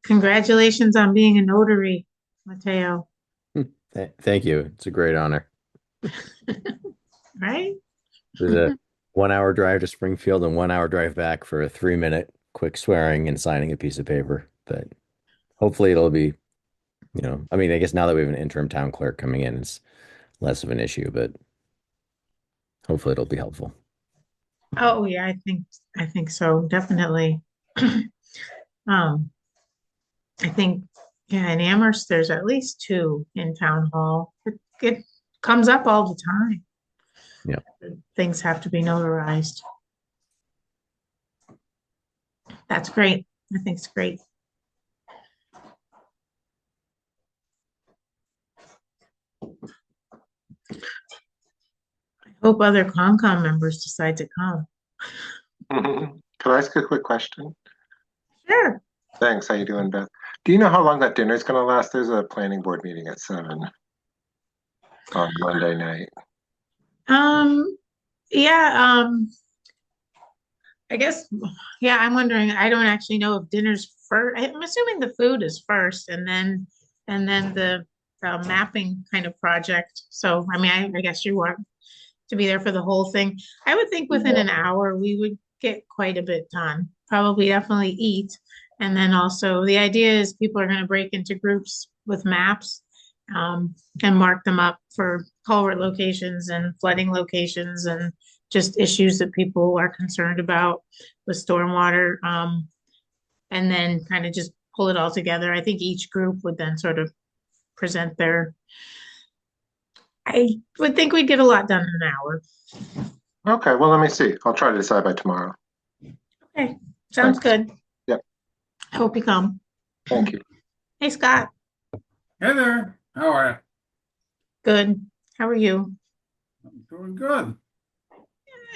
Congratulations on being a notary, Mateo, Thank you. It's a great honor. right? It was a 1 hour drive to Springfield and 1 hour drive back for a 3 minute quick swearing and signing a piece of paper. But hopefully it'll be, I mean, I guess now that we have an interim town clerk coming in, it's less of an issue, but hopefully it'll be helpful. Oh yeah, I think so, definitely. Um, I think yeah, in Amherst there's at least two in town hall. It comes up all the time. Yeah. Things have to be notarized. That's great. I think it's great. Hope other Concom members decide to come. Can I ask a quick question? Sure. Thanks. How you doing, Beth? Do you know how long that dinner's gonna last? There's a planning board meeting at 7 on Monday night. Um, yeah, I guess, yeah, I'm wondering, I don't actually know if dinner's first. I'm assuming the food is first and then the mapping kind of project. So, I mean, I guess you want to be there for the whole thing. I would think within an hour we would get quite a bit done. Probably definitely eat. And then also the idea is people are going to break into groups with maps and mark them up for culvert locations and flooding locations and just issues that people are concerned about with stormwater. And then kind of just pull it all together. I think each group would then sort of present their, I would think we'd get a lot done in an hour. Okay, well, let me see. I'll try to decide by tomorrow. Okay, sounds Thanks. good. Yep, I hope you come. thank you. Hey, Scott. Hey there, how are Good. How are you? you? I'm doing good.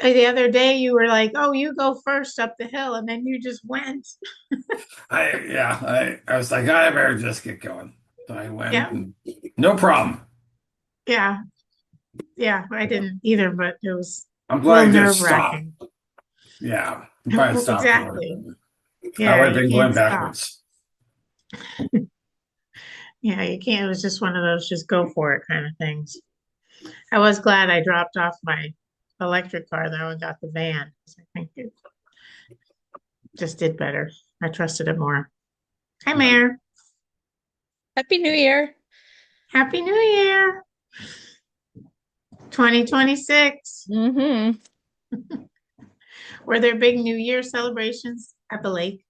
The other day you were like, "Oh, you go first up the hill," and then you just went. I was like, I better just get going. So I went Yeah, and no problem. yeah, yeah. I didn't either, but it was I'm a little glad I just stopped. nerve-wracking. Yeah, if I had stopped, Exactly. I Yeah, would have you been can't going stop. backwards. Yeah, you can't. It was just one of those just go for it kind of things. I was glad I dropped off my electric car though and got the van. I think it just did better. I trusted it more. Hi, Mayor. Happy New Year. Happy New Year. 2026. Hmm. Were there big New Year celebrations at the lake?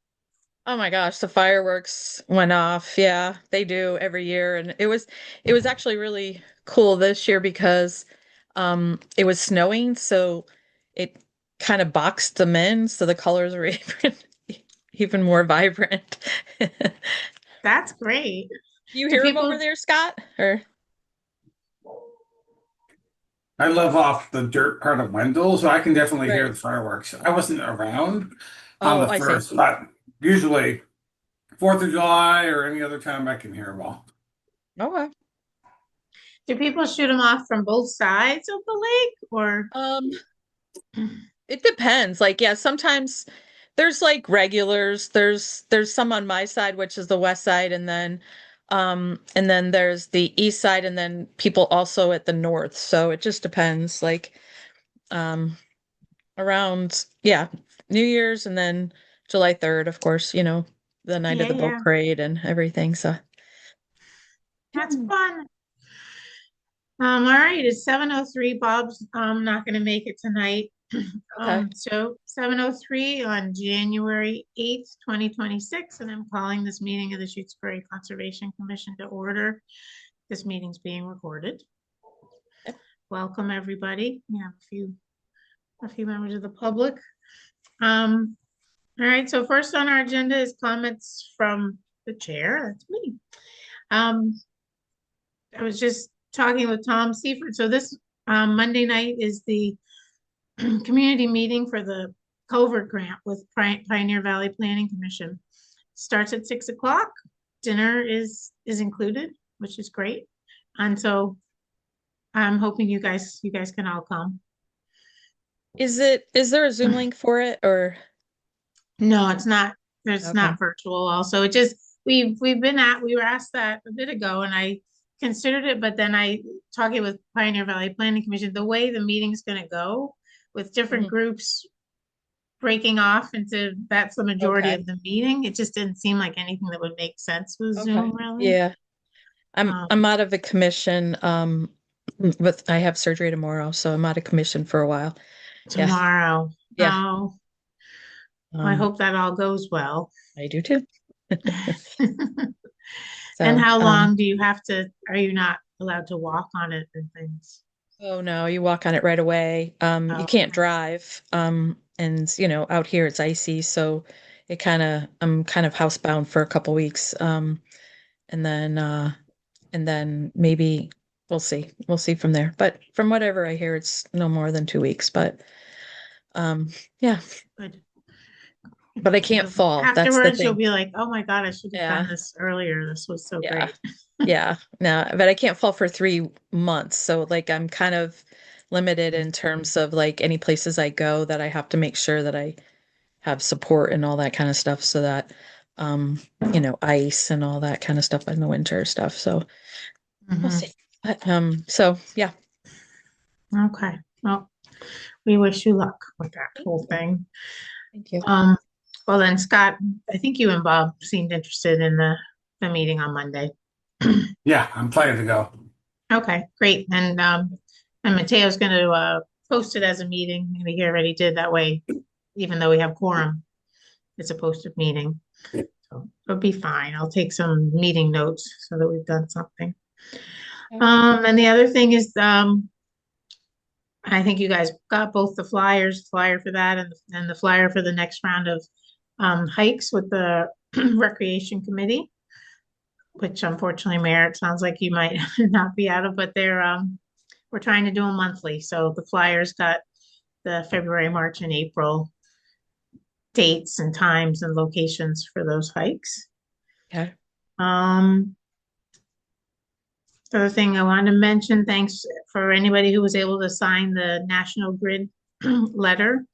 Oh my gosh, the fireworks went off. Yeah, they do every year. And it was actually really cool this year because it was snowing, so it kind of boxed them in, so the colors were even more vibrant. That's great. You Do hear them over people, there, Scott? Or I live off the dirt part of Wendell, so I can definitely hear right. the fireworks. I wasn't around on Oh, the I see. first, but usually 4th of July or any other time I can hear them all. Okay. do people shoot them off from both sides of the lake or? Um, it depends. Like, yeah, sometimes there's like regulars. There's some on my side, which is the west side, and then there's the east side, and then people also at the north. So it just depends. Like, um around, yeah, New Year's and then July 3rd, of course, the night of Yeah, the boat yeah, parade and everything. So that's yeah. fun. All right, it's 7:03. Bob's not gonna make it tonight. Okay. So 7:03 on January 8th, 2026, and I'm calling this meeting of the Shutesbury Conservation Commission to order. This meeting's being recorded. Welcome, everybody. We have a few members of the public. Um, all right, so first on our agenda is comments from the chair. That's me. Um, I was just talking with Tom Seifert. So this Monday night is the community meeting for the Culvert Grant with Pioneer Valley Planning Commission. Starts at 6 o'clock. Dinner is included, which is great. And so I'm hoping you guys can all come. Is there a Zoom link for it or No, it's not. It's okay. not virtual. Also, it just we were asked that a bit ago and I considered it, but then talking with Pioneer Valley Planning Commission, the way the meeting's gonna go with different Mhm. groups breaking off into, that's the majority Okay. of the meeting. It just didn't seem like anything that would make sense with Okay. Zoom really. Yeah. I'm Um, out of the commission, I have surgery tomorrow, so I'm out of commission for a while. Yeah. tomorrow. Yeah. Oh, I Um, hope that all goes well. I do too. And So, how long do you have to, are you not allowed to walk on it and things? oh no, you walk on it right away. You Oh, can't drive. And out here it's icy, so I'm kind of housebound for a couple weeks. And then maybe we'll see. We'll see from there. But from whatever I hear, it's no more than 2 weeks. But yeah, good. but I can't fall. That's the Afterwards, you'll thing. be like, oh my God, I should have Yeah. done this earlier. This was so Yeah. great. Yeah. No, but I can't fall for 3 months. So like I'm kind of limited in terms of like any places I go that I have to make sure that I have support and all that kind of stuff so that ice and all that kind of stuff in the winter stuff. So we'll Mhm. see. But, so yeah. Okay. Well, we wish you luck with that whole thing. Thank you. Um, well then, Scott, I think you and Bob seemed interested in the meeting on Monday. Yeah, I'm planning to go. Okay, great. And Mateo's going to post it as a meeting. Maybe he already did that way, even though we have quorum. It's a posted meeting. So it'll be fine. I'll take some meeting notes so that we've done something. Okay. And the other thing is, I think you guys got both the flyer for that and the flyer for the next round of hikes with the recreation committee, which unfortunately, Mayor, it sounds like you might not be out of, but we're trying to do them monthly. So the flyers got the February, March, and April dates and times and locations for those hikes. Okay. Um, the other thing I wanted to mention, thanks for anybody who was able to sign the National Grid letter.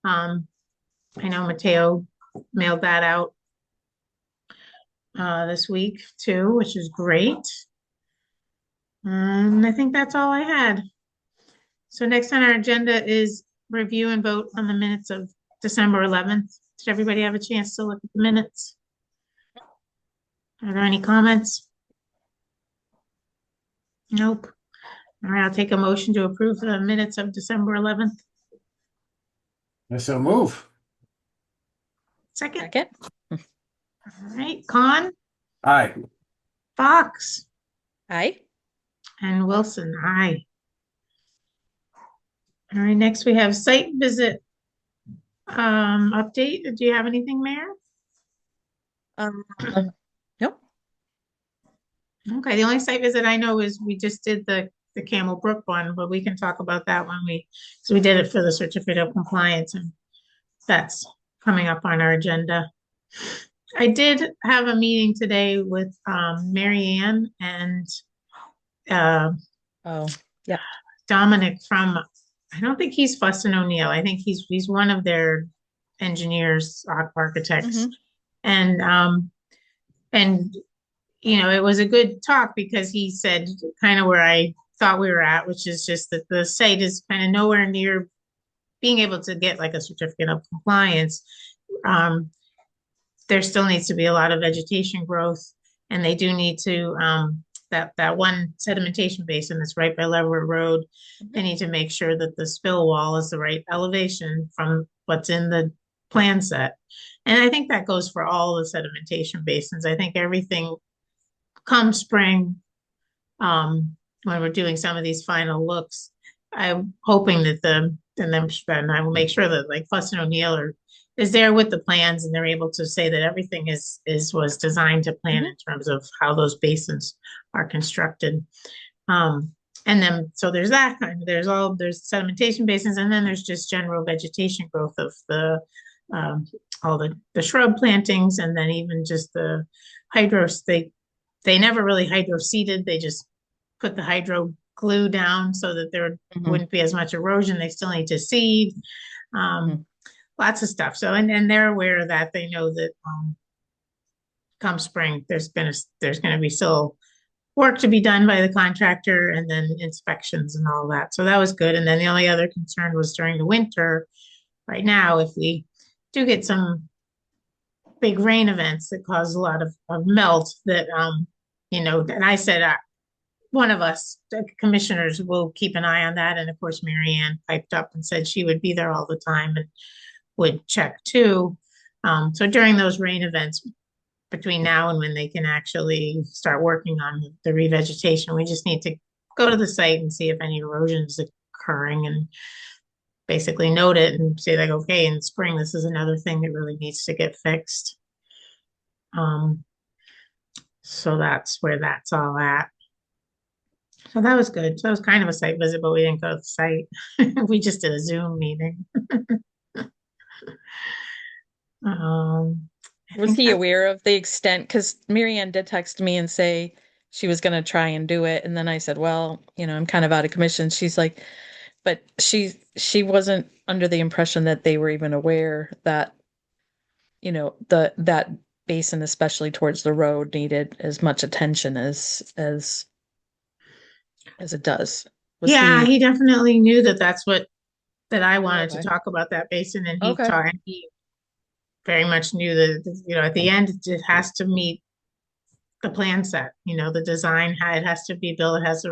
I know Mateo mailed that out this week too, which is great. And I think that's all I had. So next on our agenda is review and vote on the minutes of December 11th. Did everybody have a chance to look at the minutes? Are there any comments? Nope. All right, I'll take a motion to approve the minutes of December 11th. So move. Second. Second. All right, Con, Aye. Fox, Aye. and Wilson, aye. All right, next we have site visit update. Do you have anything, Mayor? Um, nope. Okay, the only site visit I know is we just did the Camel Brook one, but we can talk about that when so we did it for the certificate of compliance and that's coming up on our agenda. I did have a meeting today with Mary Ann and Oh, yeah. Dominic from, I don't think he's Fussin O'Neill. I think he's one of their engineers, architects. Mhm. And it was a good talk because he said kind of where I thought we were at, which is just that the site is kind of nowhere near being able to get like a certificate of compliance. There still needs to be a lot of vegetation growth, and they do need to that one sedimentation basin that's right by Leverett Road. They need to make sure that the spill wall is the right elevation from what's in the plan set. And I think that goes for all the sedimentation basins. I think everything come spring, when we're doing some of these final looks, I'm hoping that and I will make sure that like Fussin O'Neill is there with the plans and they're able to say that everything was designed to plan in terms of how those basins are constructed. And then, so there's that kind of, there's sedimentation basins, and then there's just general vegetation growth of all the shrub plantings, and then even just the hydros, they never really hydro seeded. They just put the hydro glue down so that there wouldn't be as much erosion. They still need to seed, lots of stuff. So, and they're aware of that. They know that come spring, there's going to be still work to be done by the contractor and then inspections and all that. So that was good. And then the only other concern was during the winter. Right now, if we do get some big rain events that cause a lot of melt, that and I said one of us, the commissioners, will keep an eye on that. And of course, Mary Ann piped up and said she would be there all the time and would check too. So during those rain events, between now and when they can actually start working on the revegetation, we just need to go to the site and see if any erosion is occurring and basically note it and say like, okay, in spring, this is another thing that really needs to get fixed. So that's where that's all at. So that was good. So it was kind of a site visit, but we didn't go to the site. We just did a Zoom meeting. I Was think he that's- aware of the extent? Because Marianne did text me and say she was going to try and do it. And then I said, well, I'm kind of out of commission. She's like, but she wasn't under the impression that they were even aware that, that basin, especially towards the road, needed as much attention as it does. Was Yeah, he definitely knew that that I wanted to Okay. talk about that basin, and Okay. he very much knew that, at the end, it has to meet the plan set, the design, it has to be built, it has to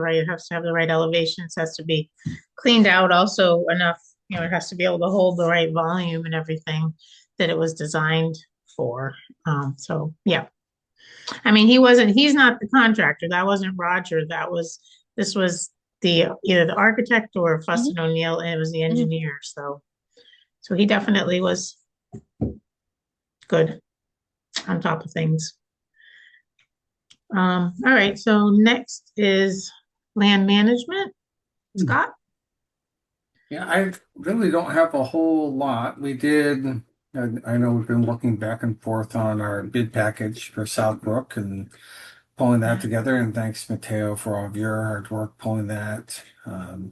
have the right elevations, has to be cleaned out also enough, it has to be able to hold the right volume and everything that it was designed for. So yeah. I mean, he's not the contractor. That wasn't Roger. This was either the architect or Fuss and O'Neill, and it was the engineer. So he definitely was good on top of things. All right, so next is land management. Scott? Yeah, I really don't have a whole lot. I know we've been looking back and forth on our bid package for Southbrook and pulling that together. And thanks, Mateo, for all of your hard work pulling that,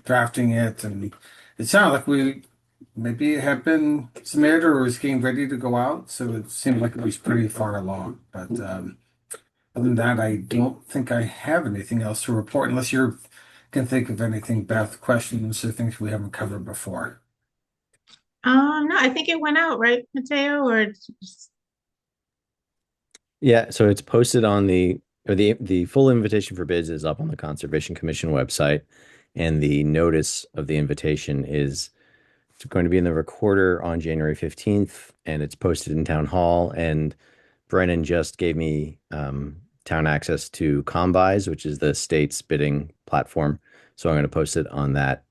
drafting it. And it sounded like we maybe had been submitted or was getting ready to go out. So it seemed like it was pretty far along. But other than that, I don't think I have anything else to report unless you can think of anything, Beth, questions or things we haven't covered before. No, I think it went out, right, Mateo? Yeah, so it's posted on the full invitation for bids is up on the Conservation Commission website, and the notice of the invitation is going to be in the recorder on January 15th, and it's posted in Town Hall. And Brennan just gave me town access to Combis, which is the state's bidding platform. So I'm going to post it on that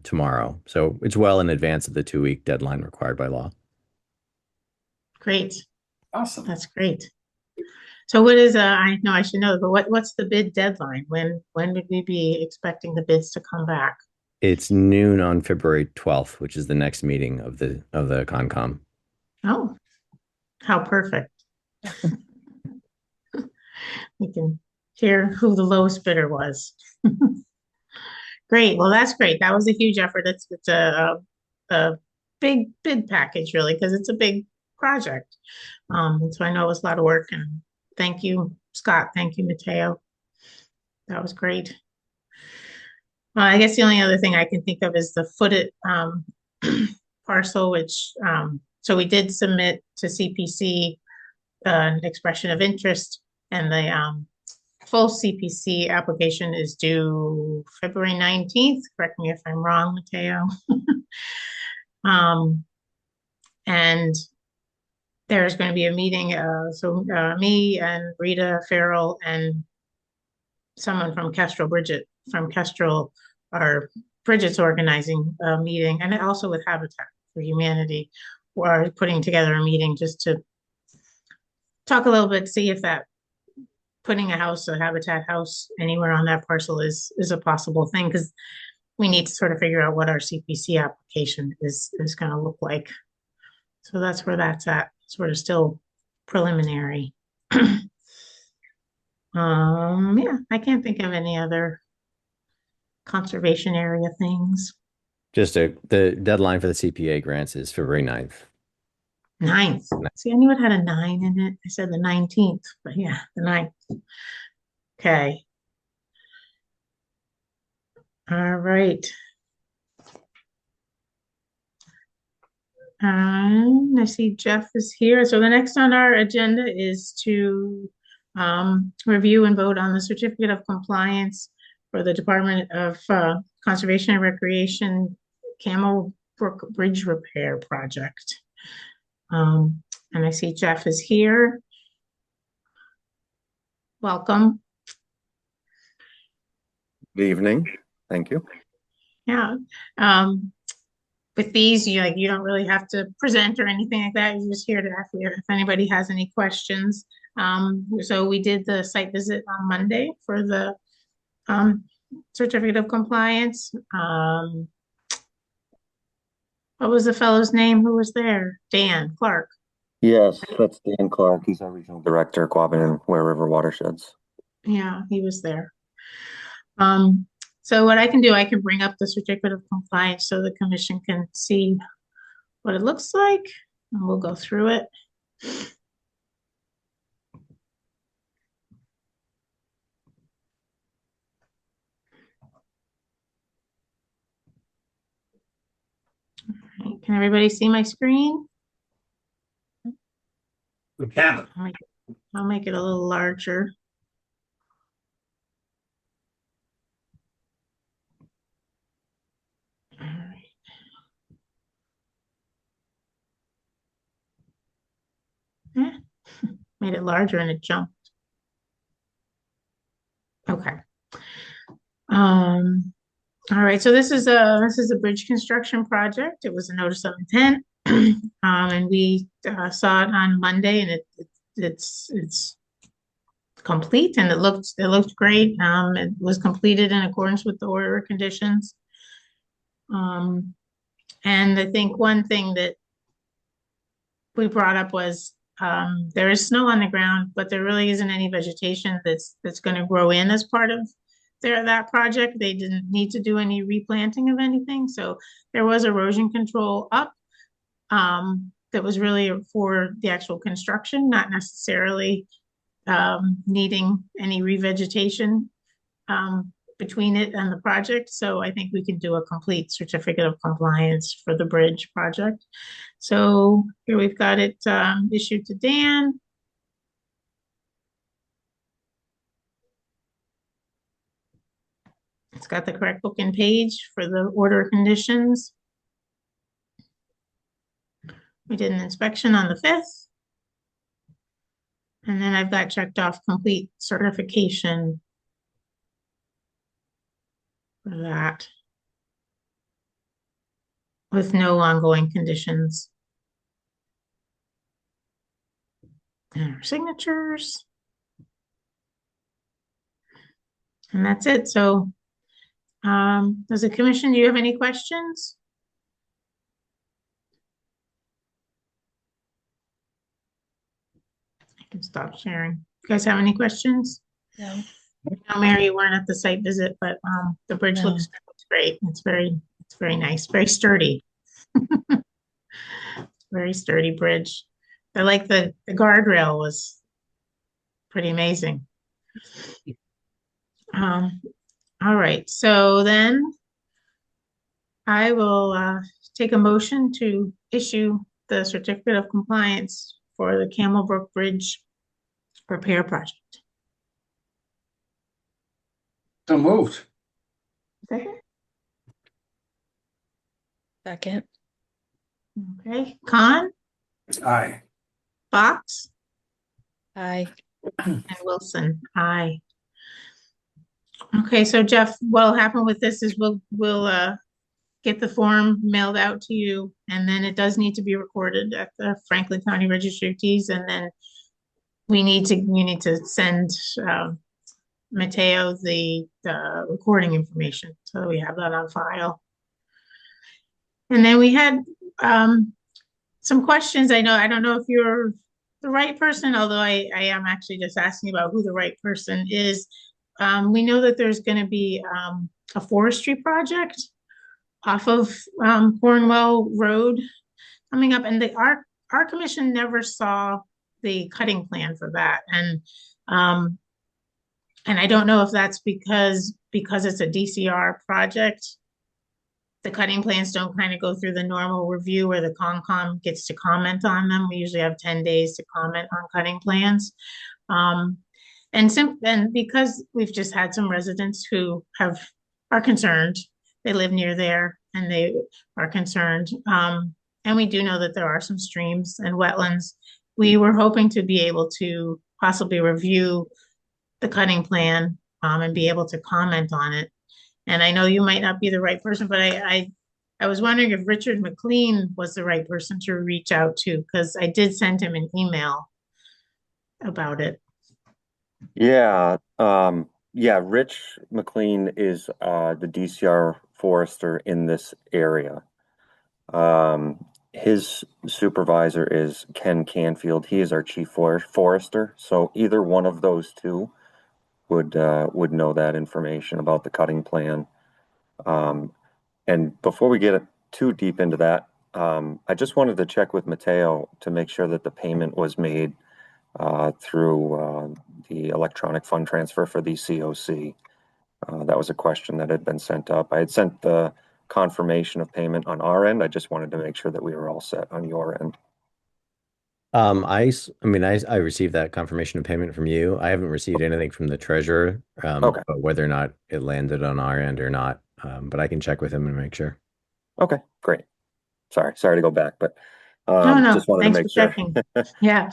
tomorrow. So it's well in advance of the 2-week deadline required by law. Great. Awesome. That's great. So what is, I know I should know, but what's the bid deadline? When would we be expecting the bids to come back? It's noon on February 12th, which is the next meeting of the Concom. Oh, how perfect. We can hear who the lowest bidder was. Great. Well, that's great. That was a huge effort. It's a big bid package, really, because it's a big project. And so I know it was a lot of work, and thank you, Scott. Thank you, Mateo. That was great. I guess the only other thing I can think of is the footed parcel, which so we did submit to CPC an expression of interest, and the full CPC application is due February 19th. Correct me if I'm wrong, Mateo. And there's going to be a meeting. So me and Rita Farrell and someone from Kestrel are Bridget's organizing a meeting, and also with Habitat for Humanity, we're putting together a meeting just to talk a little bit, see if that putting a Habitat house anywhere on that parcel is a possible thing, because we need to sort of figure out what our CPC application is going to look like. So that's where that's at, sort of still preliminary. Yeah, I can't think of any other conservation area things. The deadline for the CPA grants is February 9th. 9th. See, I knew it had a 9 in it. I said the 19th, but yeah, the 9th. Okay. All right. I see Jeff is here. So the next on our agenda is to review and vote on the certificate of compliance for the Department of Conservation and Recreation Camel Brook Bridge Repair Project. And I see Jeff is here. Welcome. Good evening. Thank you. Yeah. With these, you don't really have to present or anything like that. You're just here to ask if anybody has any questions. So we did the site visit on Monday for the certificate of compliance. What was the fellow's name who was there? Dan Clark. Yes, that's Dan Clark. He's our regional director, Quabbin and Ware River Watersheds. Yeah, he was there. So what I can do, I can bring up the certificate of compliance so the commission can see what it looks like, and we'll go through it. All right, can everybody see my screen? We can. I'll make it a little larger. All right. Made it larger and it jumped. Okay. All right, so this is a bridge construction project. It was a notice of intent. And we saw it on Monday, and it's complete, and it looked great. It was completed in accordance with the order of conditions. And I think one thing that we brought up was there is snow on the ground, but there really isn't any vegetation that's going to grow in as part of that project. They didn't need to do any replanting of anything, so there was erosion control up that was really for the actual construction, not necessarily needing any revegetation between it and the project. So I think we can do a complete certificate of compliance for the bridge project. So here we've got it issued to Dan. It's got the correct book and page for the order of conditions. We did an inspection on the 5th. And then I've got checked off complete certification for that with no ongoing conditions. And our signatures. And that's it. So does the commission, do you have any questions? I can stop sharing. You guys have any questions? No. No, Mary, you weren't at the site visit, but the bridge No. looks great. It's very nice, very sturdy. Very sturdy bridge. I like the guardrail was pretty amazing. All right, so then I will take a motion to issue the certificate of compliance for the Camel Brook Bridge repair project. So moved. Second. Second. Okay, Khan, Aye. Fox, Aye. and Wilson, aye. Okay, so Jeff, what'll happen with this is we'll get the form mailed out to you, and then it does need to be recorded at the Franklin County Registry of Deeds, and then you need to send Mateo the recording information, so we have that on file. And then we had some questions. I don't know if you're the right person, although I am actually just asking about who the right person is. We know that there's going to be a forestry project off of Cornwell Road coming up, and our our commission never saw the cutting plan for that. Um, and I don't know if that's because it's a DCR project, the cutting plans don't kind of go through the normal review where the Concom gets to comment on them. We usually have 10 days to comment on cutting plans. Um, and because we've just had some residents who are concerned, they live near there and they are concerned. And we do know that there are some streams and wetlands. We were hoping to be able to possibly review the cutting plan, and be able to comment on it. And I know you might not be the right person, but I was wondering if Richard McLean was the right person to reach out to, because I did send him an email about it. Yeah, Rich McLean is the DCR forester in this area. His supervisor is Ken Canfield. He is our chief forester. So either one of those two would know that information about the cutting plan. And before we get too deep into that, I just wanted to check with Mateo to make sure that the payment was made through the electronic fund transfer for the COC. That was a question that had been sent up. I had sent the confirmation of payment on our end. I just wanted to make sure that we were all set on your end. I received that confirmation of payment from you. I haven't received anything from the treasurer, Okay. but whether or not it landed on our end or not. But I can check with him and make sure. Okay, great. Sorry to go back, but No, just wanted to thanks make for sure. checking. Yeah.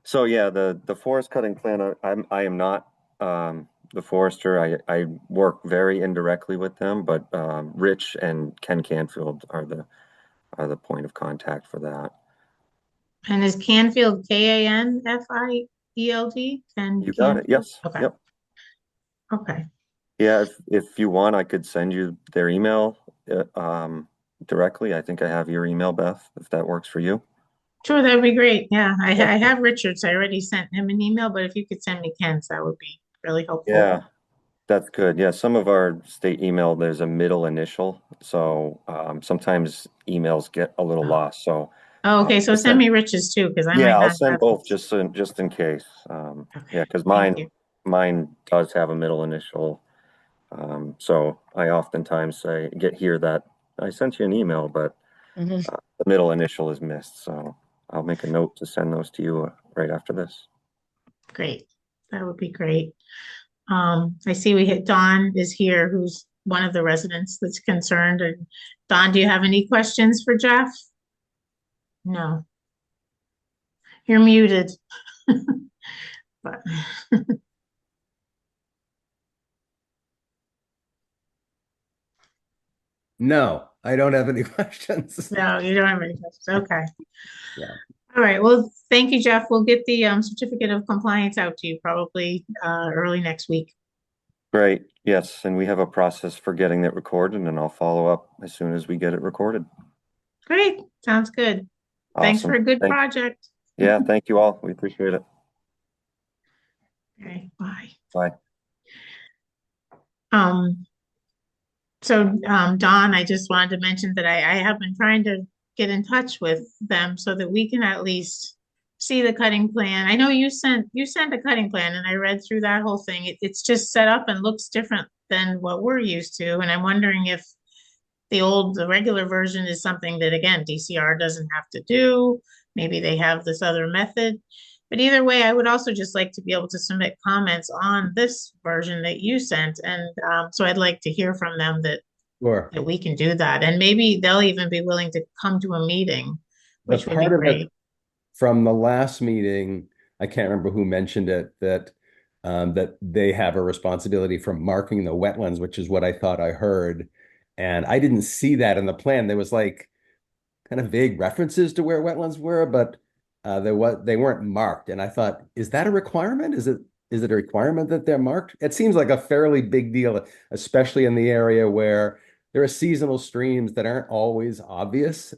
So yeah, the forest cutting plan, I am not the forester. I work very indirectly with them, but Rich and Ken Canfield are the point of contact for that. And is Canfield Canfield? You got it. Yes. Okay. Yep. Okay. Yeah, if you want, I could send you their email directly. I think I have your email, Beth, if that works for you. Sure, that'd be great. Yeah, I Yeah. have Richard's. I already sent him an email, but if you could send me Ken's, that would be really helpful. Yeah, that's good. Yeah, some of our state email, there's a middle initial, so sometimes emails get a little lost. So Oh, okay, so I'll send send- me Rich's too, because I might yeah, I'll not send have both his. just in case. Okay, Yeah, because thank you. mine does have a middle initial. So I oftentimes get here that I sent you an email, but Mhm. the middle initial is missed. So I'll make a note to send those to you right after this. Great. That would be great. I see Don is here, who's one of the residents that's concerned. And Don, do you have any questions for Jeff? No. You're muted. But No, I don't have any questions. no, you don't have any questions. Okay. Yeah. All right. Well, thank you, Jeff. We'll get the certificate of compliance out to you probably early next week. Great. Yes, and we have a process for getting it recorded, and I'll follow up as soon as we get it recorded. Great. Sounds good. Thanks Awesome. for a good project. Yeah, thank you all. We appreciate it. Okay. Bye. Bye. Don, I just wanted to mention that I have been trying to get in touch with them so that we can at least see the cutting plan. I know you sent a cutting plan and I read through that whole thing. It's just set up and looks different than what we're used to. And I'm wondering if the regular version is something that, again, DCR doesn't have to do. Maybe they have this other method. But either way, I would also just like to be able to submit comments on this version that you sent. And so I'd like to hear from them that Sure. we can do that. And maybe they'll even be willing to come to a meeting, The which would be part of great. it from the last meeting, I can't remember who mentioned it, that they have a responsibility for marking the wetlands, which is what I thought I heard. And I didn't see that in the plan. There was like kind of vague references to where wetlands were, but they weren't marked. And I thought, is that a requirement? Is it a requirement that they're marked? It seems like a fairly big deal, especially in the area where there are seasonal streams that aren't always obvious.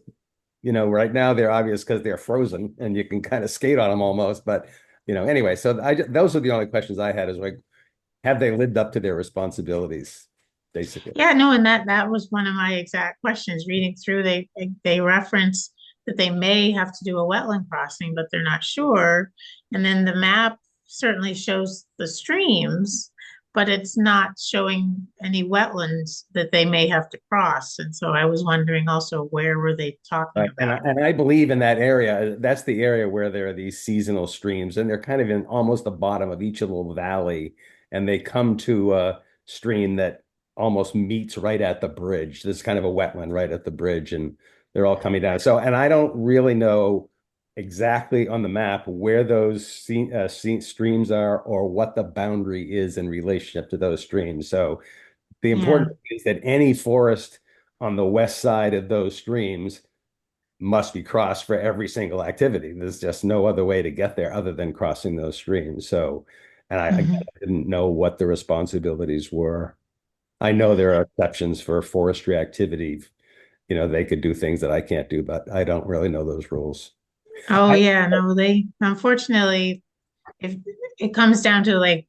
Right now they're obvious because they're frozen and you can kind of skate on them almost. But anyway, so those are the only questions I had, is like, have they lived up to their responsibilities, basically? Yeah, no, and that was one of my exact questions. Reading through, they reference that they may have to do a wetland crossing, but they're not sure. And then the map certainly shows the streams, but it's not showing any wetlands that they may have to cross. And so I was wondering also, where were they talking Right. about? And I believe in that area, that's the area where there are these seasonal streams, and they're kind of in almost the bottom of each little valley, and they come to a stream that almost meets right at the bridge. There's kind of a wetland right at the bridge, and they're all coming down. So, and I don't really know exactly on the map where those streams are or what the boundary is in relationship to those streams. So the Yeah. important thing is that any forest on the west side of those streams must be crossed for every single activity. There's just no other way to get there other than crossing those streams. So, and I Mhm. didn't know what the responsibilities were. I know there are exceptions for forestry activity. You know, they could do things that I can't do, but I don't really know those rules. Oh, yeah, no, they, unfortunately, if it comes down to like,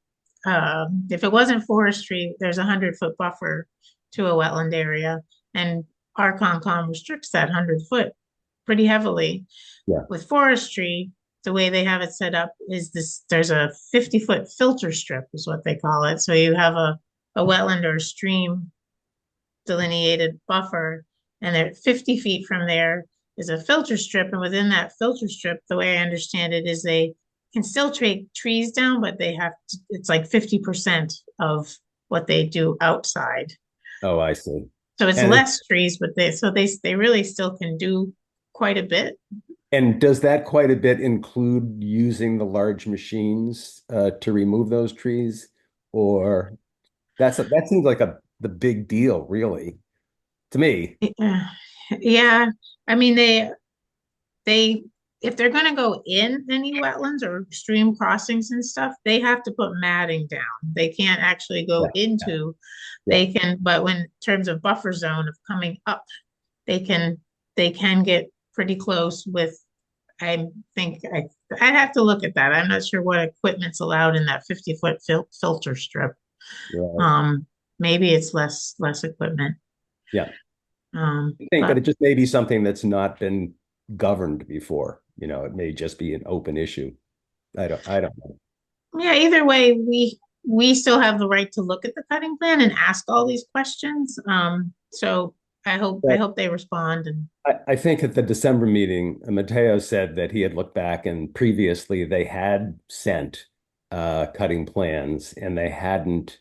if it wasn't forestry, there's a 100-foot buffer to a wetland area, and our Concom restricts that 100 foot pretty heavily. Yeah. With forestry, the way they have it set up is this, there's a 50-foot filter strip is what they call it. So you have a wetland or a stream delineated buffer, and at 50 feet from there is a filter strip, and within that filter strip, the way I understand it is they can still take trees down, but they have to, it's like 50% of what they do outside. Oh, I see. So it's And less trees, but they really still can do quite a bit. and does that quite a bit include using the large machines to remove those trees? Or that seems like the big deal, really, to me. Yeah, yeah. I mean, they if they're going to go in any wetlands or stream crossings and stuff, they have to put matting down. They can't actually Yeah, go into, yeah. they can, but when in terms of buffer zone of coming up, they can get pretty close with, I think I'd have to look at that. I'm not sure what equipment's allowed in that 50-foot filter strip. Right. Maybe it's less equipment. Yeah. I think, but But it just may be something that's not been governed before. You know, it may just be an open issue. I don't know. yeah, either way, we still have the right to look at the cutting plan and ask all these questions. So I But hope they respond. And I think at the December meeting, Matteo said that he had looked back and previously they had sent cutting plans and they hadn't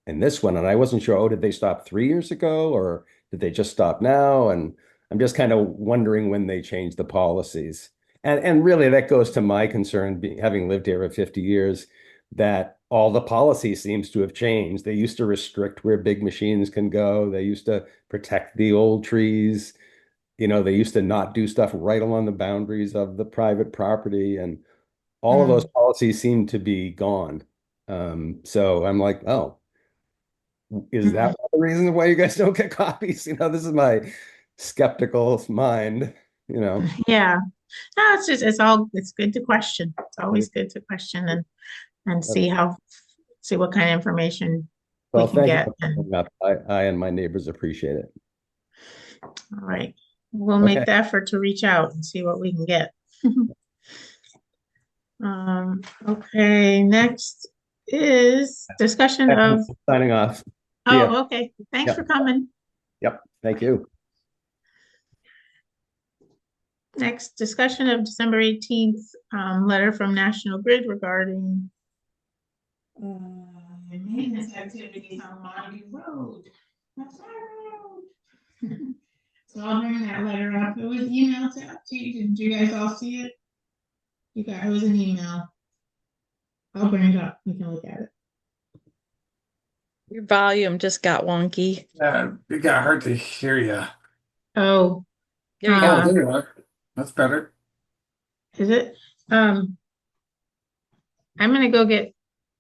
in this one. And I wasn't sure, oh, did they stop 3 years ago or did they just stop now? And I'm just kind of wondering when they changed the policies. And really that goes to my concern, having lived here for 50 years, that all the policy seems to have changed. They used to restrict where big machines can go. They used to protect the old trees. You know, they used to not do stuff right along the boundaries of the private property. And all of those mm, policies seem to be gone. So I'm like, oh, is that mm, one of the reasons why you guys don't get copies? You know, this is my skeptical mind, you know. yeah, no, it's just it's good to question. It's always good to question and see what kind of information we Well, can thank you get. for And coming up. I and my neighbors appreciate it. all right, we'll Okay. make the effort to reach out and see what we can get. Okay, next is discussion of, Signing off. See ya. oh, okay, thanks Yep. for coming. Yep. Thank you. Next, discussion of December 18th, letter from National Grid regarding maintenance activities on Montague Road. That's our road. So I'll bring that letter up. It was emailed to you. Did you guys all see it? It was an email. I'll bring it up. You can look at it. Your volume just got wonky. It got hard to hear you. Oh, There you Oh, go. there you are. That's better. is it? I'm gonna go get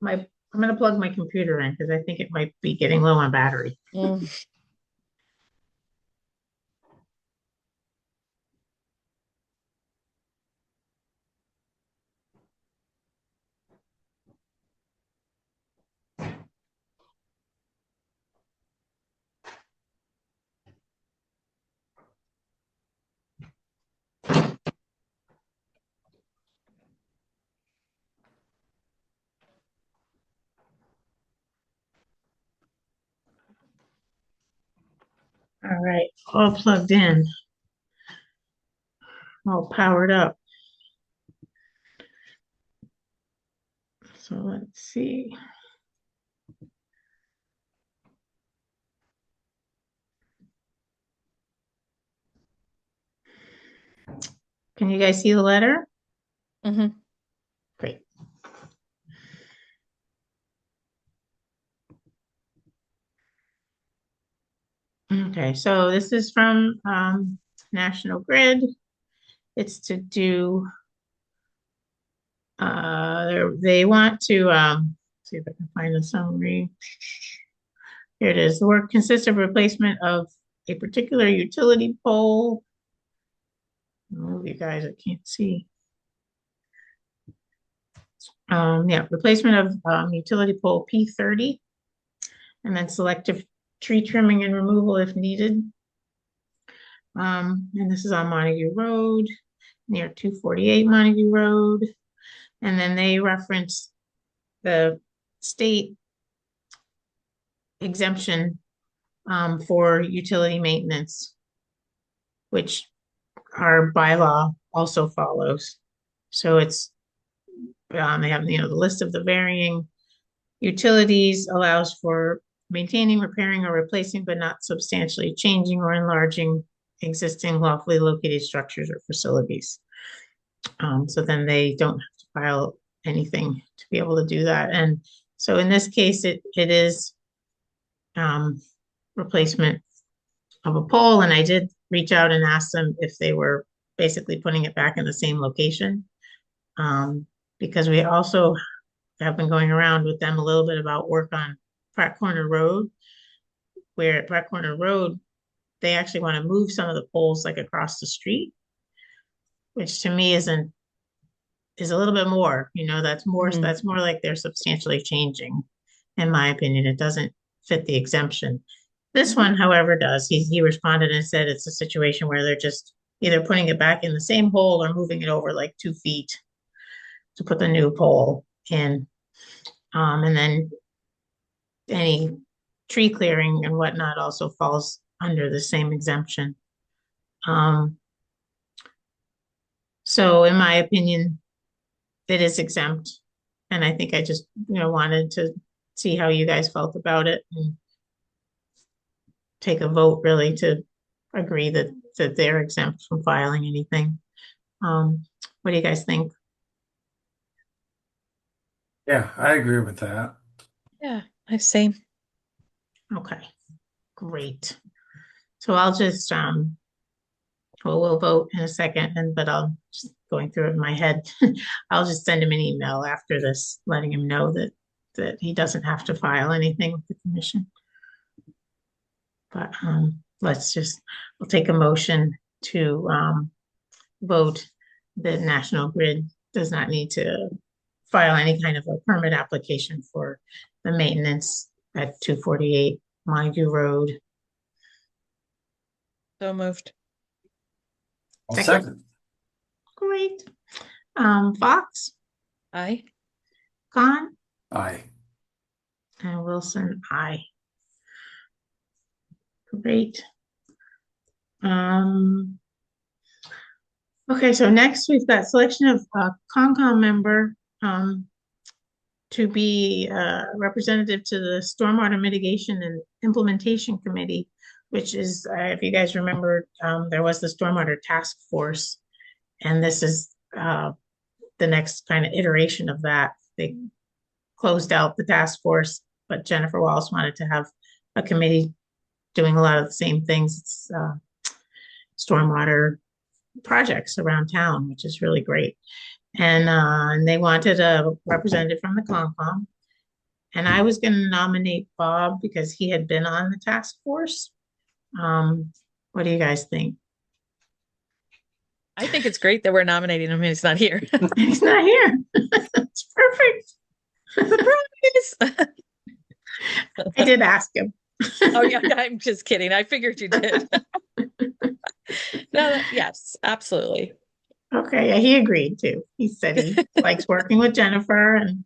I'm gonna plug my computer in because I think it might be getting low on battery. Mm. All right, all plugged in, all powered up. So let's see. Can you guys see the letter? Mhm. Great. Okay, so this is from National Grid. It's to do, they want to, see if I can find the summary. Here it is. The work consists of replacement of a particular utility pole. Oh, you guys, I can't see. Yeah, replacement of utility pole P30, and then selective tree trimming and removal if needed. And this is on Montague Road, near 248 Montague Road. And then they reference the state exemption for utility maintenance, which our bylaw also follows. So it's, they have, the list of the varying utilities allows for maintaining, repairing, or replacing, but not substantially changing or enlarging existing lawfully located structures or facilities. So then they don't have to file anything to be able to do that. And so in this case, it is replacement of a pole. And I did reach out and ask them if they were basically putting it back in the same location. Because we also have been going around with them a little bit about work on Pratt Corner Road, where at Pratt Corner Road, they actually want to move some of the poles like across the street, which to me is a little bit more, that's more, Mhm. that's more like they're substantially changing. In my opinion, it doesn't fit the exemption. This one, however, does. He responded and said it's a situation where they're just either putting it back in the same hole or moving it over like 2 feet to put the new pole in. And then any tree clearing and whatnot also falls under the same exemption. So in my opinion, it is exempt. And I think I just, wanted to see how you guys felt about it and take a vote really to agree that they're exempt from filing anything. What do you guys think? Yeah, I agree with that. Yeah, I see. Okay, great. So I'll just, well, we'll vote in a second, but I'll just going through it in my head. I'll just send him an email after this, letting him know that he doesn't have to file anything with the commission. But we'll take a motion to vote that National Grid does not need to file any kind of a permit application for the maintenance at 248 Montague Road. So moved. I'll Second. second. Great. Fox, Aye. Khan, Aye. and Wilson, aye. Great. Okay, so next we've got selection of a Concom member to be representative to the Stormwater Mitigation and Implementation Committee, which is, if you guys remember, there was the Stormwater Task Force, and this is the next kind of iteration of that. They closed out the task force, but Jennifer Wallace wanted to have a committee doing a lot of the same things. It's stormwater projects around town, which is really great. And they wanted a representative from the Concom. And I was going to nominate Bob because he had been on the task force. What do you guys think? I think it's great that we're nominating him and he's not here. He's not here. It's perfect. Surprise! I did ask him. Oh yeah, I'm just kidding. I figured you did. No, yes, absolutely. Okay, yeah, he agreed too. He said he likes working with Jennifer and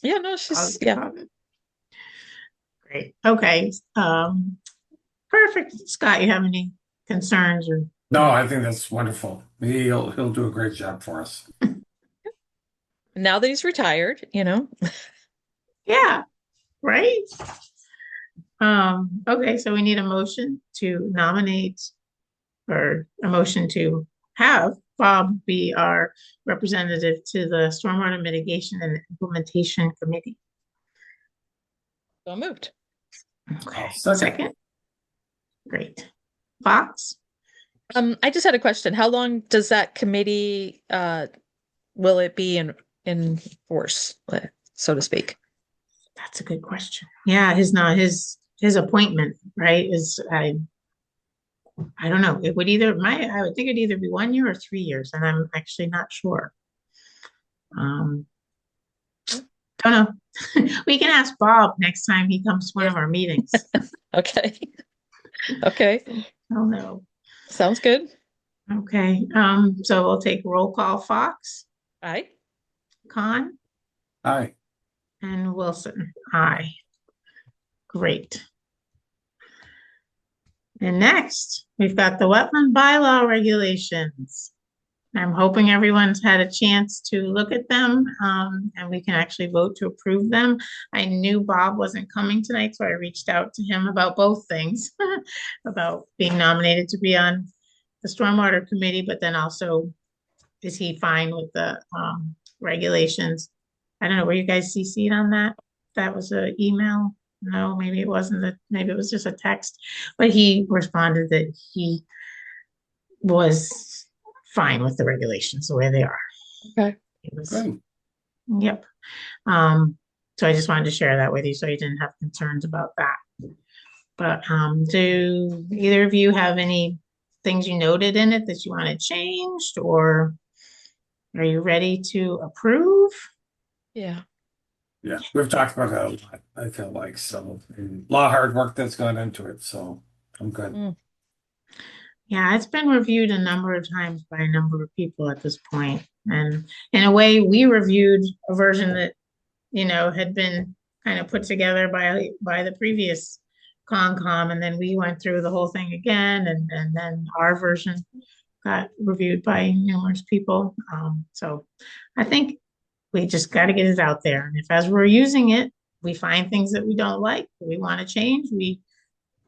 Yeah, no, she's yeah. great. Okay. Perfect. Scott, you have any concerns or? No, I think that's wonderful. He'll do a great job for us. Now that he's retired, Yeah, right? Okay, so we need a motion to nominate or a motion to have Bob be our representative to the Stormwater Mitigation and Implementation Committee. so moved. Okay, I'll second. second. Great. Fox? I just had a question. How long does that committee will it be in force, so to speak? That's a good question. Yeah, his appointment, right, is I don't know. It would I would think it'd either be 1 year or 3 years, and I'm actually not sure. Don't know. We can ask Bob next time he comes to one of our meetings. Okay. Okay. Oh no. Sounds good. Okay. So we'll take roll call. Fox, Aye. Khan, Aye. and Wilson. Aye. Great. And next, we've got the wetland bylaw regulations. I'm hoping everyone's had a chance to look at them, and we can actually vote to approve them. I knew Bob wasn't coming tonight, so I reached out to him about both things, about being nominated to be on the Stormwater Committee, but then also, is he fine with the regulations? I don't know, were you guys CC'd on that? That was an email? No, maybe it wasn't, maybe it was just a text, but he responded that he was fine with the regulations the way they are. Okay. It was, Good. yep. So I just wanted to share that with you so you didn't have concerns about that. But do either of you have any things you noted in it that you wanted changed, or are you ready to approve? Yeah. Yeah, we've talked about that a lot, I feel like, so, and a lot of hard work that's gone into it, so I'm good. Yeah, it's been reviewed a number of times by a number of people at this point. And in a way, we reviewed a version that, had been kind of put together by the previous Concom, and then we went through the whole thing again, and then our version got reviewed by numerous people. So I think we just got to get it out there. And if as we're using it, we find things that we don't like, that we want to change, we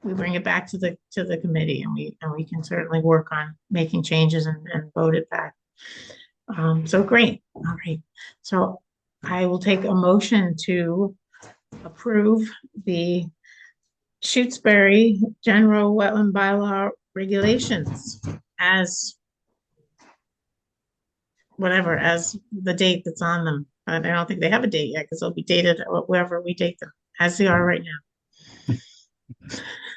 bring it back to the committee, and we can certainly work on making changes and vote it back. So great. All right. So I will take a motion to approve the Shutesbury General Wetland Bylaw regulations as whatever, as the date that's on them. I don't think they have a date yet because they'll be dated wherever we date them, as they are right now.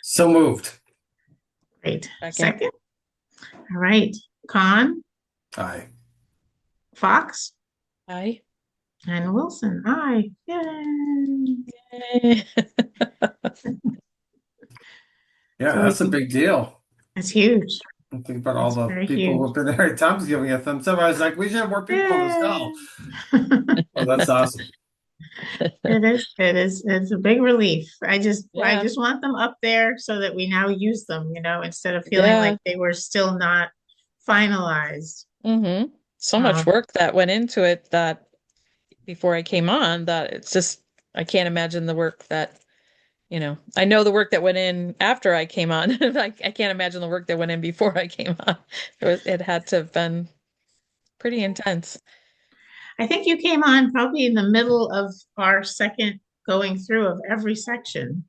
So moved. Great. Second. Second. All right. Khan, Aye. Fox, Aye. and Wilson. Aye. Yay. Yeah, So that's a big deal. It's huge. I think about all It's the very people who have been there. Tom's giving a thumbs up. I was like, we should have more people on this call. Oh, that's awesome. It's a big relief. I just Yeah. want them up there so that we now use them, instead of feeling Yeah. like they were still not finalized. Mm-hmm. So much work that went into it that before I came on, that it's just, I can't imagine the work that, I know the work that went in after I came on. I can't imagine the work that went in before I came on. It had to have been pretty intense. I think you came on probably in the middle of our second going through of every section.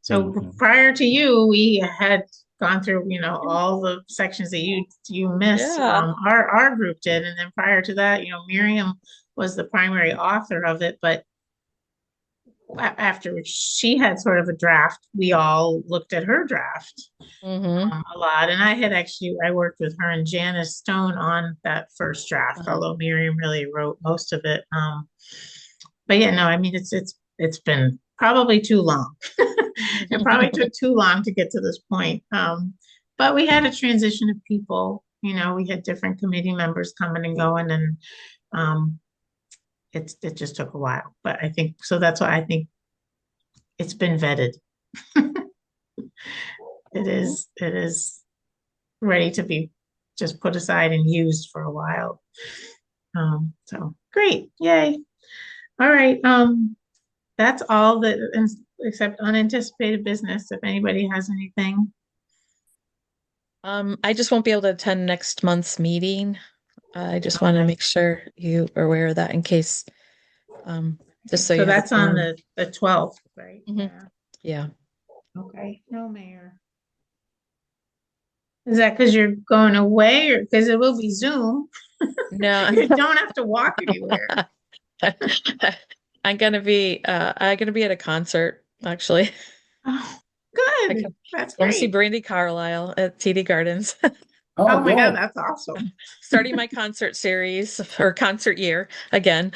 So Mhm. prior to you, we had gone through, all the sections that you missed. Yeah. Our group did, and then prior to that, Miriam was the primary author of it. But after she had sort of a draft, we all looked at her draft Mm-hmm. a lot. And I worked with her and Janice Stone on that first draft, although Miriam really wrote most of it. But yeah, no, I mean, it's been probably too long. It probably took too long to get to this point. But we had a transition of people, we had different committee members coming and going, and it just took a while. But I think, so that's why I think it's been vetted. it is ready to be just put aside and used for a while. So great, yay. All right, that's all that, except unanticipated business, if anybody has anything. I just won't be able to attend next month's meeting. I just want to Okay. make sure you are aware of that in case, just so you So have a that's on quorum. the 12th, right? Mhm. Yeah. Yeah. Okay, no mayor. Is that because you're going away or because it will be Zoom? No. You don't have to walk anywhere. I'm gonna be at a concert actually. Oh, I good. can That's want to see great. Brandy Carlisle at TD Gardens. Oh my God, cool. that's awesome. Starting my concert series or concert year again.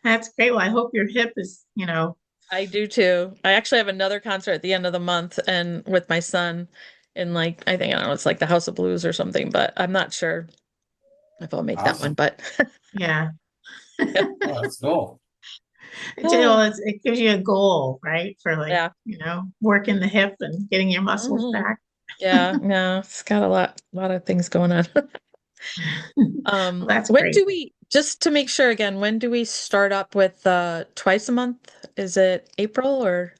That's great. Well, I hope your hip is, I do too. I actually have another concert at the end of the month and with my son in like I think I don't know, it's like the House of Blues or something, but I'm not sure if I'll make that one, Awesome. but yeah. Oh, that's cool. It gives you a goal, right? For like, yeah. working the hip and getting your muscles Mhm. back. Yeah, no, it's got a lot of things going on. Well, that's When great. do we, just to make sure again, when do we start up with twice a month? Is it April or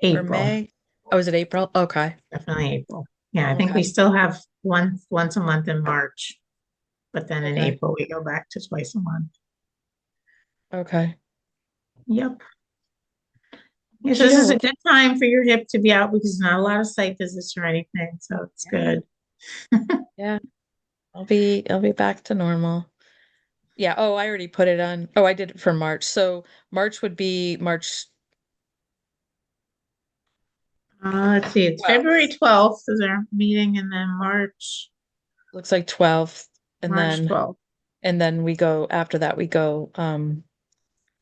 April, May? Oh, is it April? Okay. definitely April. Yeah, I think Okay. we still have once a month in March, but then in Okay. April we go back to twice a month. Okay. Yep. Yeah, so this is a Okey-doke. good time for your hip to be out because not a lot of site visits or anything, so it's good. Yeah. I'll be back to normal. Yeah. Oh, I already put it on. Oh, I did it for March. So March would be March Let's see, it's 12th. February 12th is our meeting, and then Looks like 12th. And March then 12th. we go after that, we go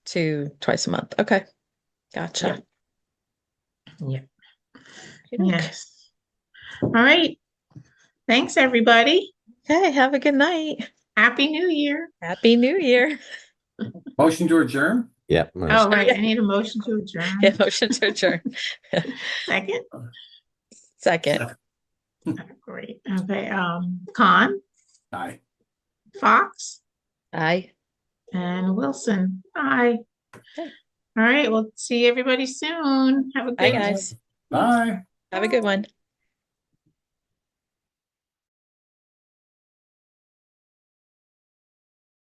to twice a month. Okay. Gotcha. Yeah. Okey-doke. Yes. All right. Thanks, everybody. Okay, have a good night. Happy New Year. Happy New Year. Motion to adjourn? Yeah. Oh, right. I need a motion to adjourn. Yeah, motion to adjourn. Second. Second. Great. Okay. Con, Aye. Fox, Aye. and Wilson. Aye. Okay. All right. We'll see everybody soon. Have a Bye, good guys. Bye. Have a good one.